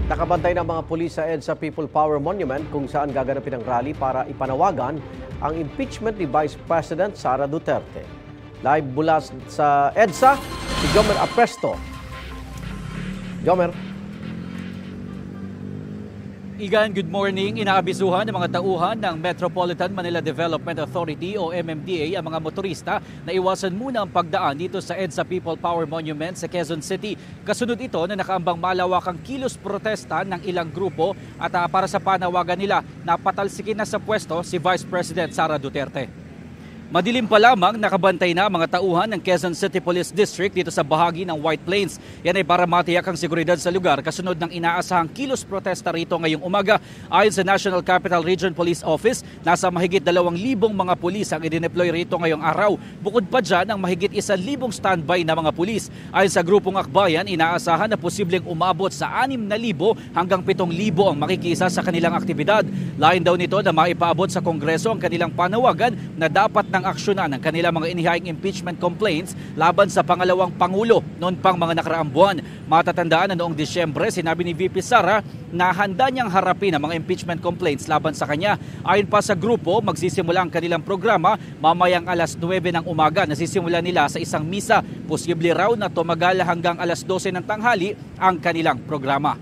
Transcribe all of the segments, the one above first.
Nakabantay ng mga pulis sa EDSA People Power Monument kung saan gaganapin ang rally para ipanawagan ang impeachment ni Vice President Sara Duterte. Live mula sa EDSA, si Jomer Apresto. Jomer. Igan, good morning. Inaabisuhan ng mga tauhan ng Metropolitan Manila Development Authority o MMDA ang mga motorista na iwasan muna ang pagdaan dito sa EDSA People Power Monument sa Quezon City. Kasunod ito na nakaambang malawakang kilos protesta ng ilang grupo at para sa panawagan nila na patalsikin na sa pwesto si Vice President Sara Duterte. Madilim pa lamang nakabantay na mga tauhan ng Quezon City Police District dito sa bahagi ng White Plains. Yan ay para matiyak ang seguridad sa lugar kasunod ng inaasahang kilos protesta rito ngayong umaga. Ayon sa National Capital Region Police Office, nasa mahigit 2,000 mga pulis ang idineploy rito ngayong araw. Bukod pa dyan ang mahigit 1,000 standby na mga pulis. Ayon sa grupong akbayan, inaasahan na posibleng umabot sa 6,000 hanggang 7,000 ang makikisa sa kanilang aktibidad. Lain daw nito na maipaabot sa Kongreso ang kanilang panawagan na dapat ng aksyonan ng kanilang mga inihayang impeachment complaints laban sa pangalawang Pangulo noon pang mga nakaraang buwan. Matatandaan na noong Disyembre, sinabi ni VP Sara na handa niyang harapin ang mga impeachment complaints laban sa kanya. Ayon pa sa grupo, magsisimula ang kanilang programa mamayang alas 9 ng umaga. Nasisimula nila sa isang misa. Posible raw na tumagal hanggang alas 12 ng tanghali ang kanilang programa.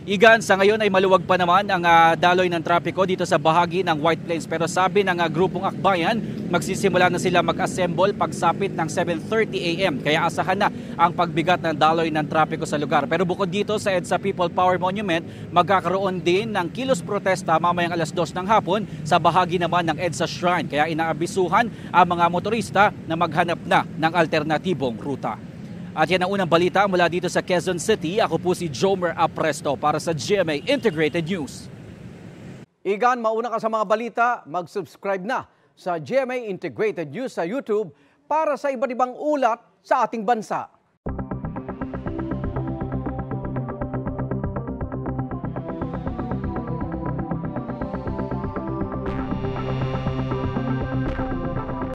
Igan, sa ngayon ay maluwag pa naman ang daloy ng trapiko dito sa bahagi ng White Plains. Pero sabi ng grupong akbayan, magsisimula na sila mag-assemble pagsapit ng 7:30 a.m. Kaya asahan na ang pagbigat ng daloy ng trapiko sa lugar. Pero bukod dito sa EDSA People Power Monument, magkakaroon din ng kilos protesta mamayang alas 2 ng hapon sa bahagi naman ng EDSA Shrine. Kaya inaabisuhan ang mga motorista na maghanap na ng alternatibong ruta. At yan ang unang balita mula dito sa Quezon City. Ako po si Jomer Apresto para sa GMA Integrated News. Igan, mauna ka sa mga balita, mag-subscribe na sa GMA Integrated News sa YouTube para sa iba't ibang ulat sa ating bansa.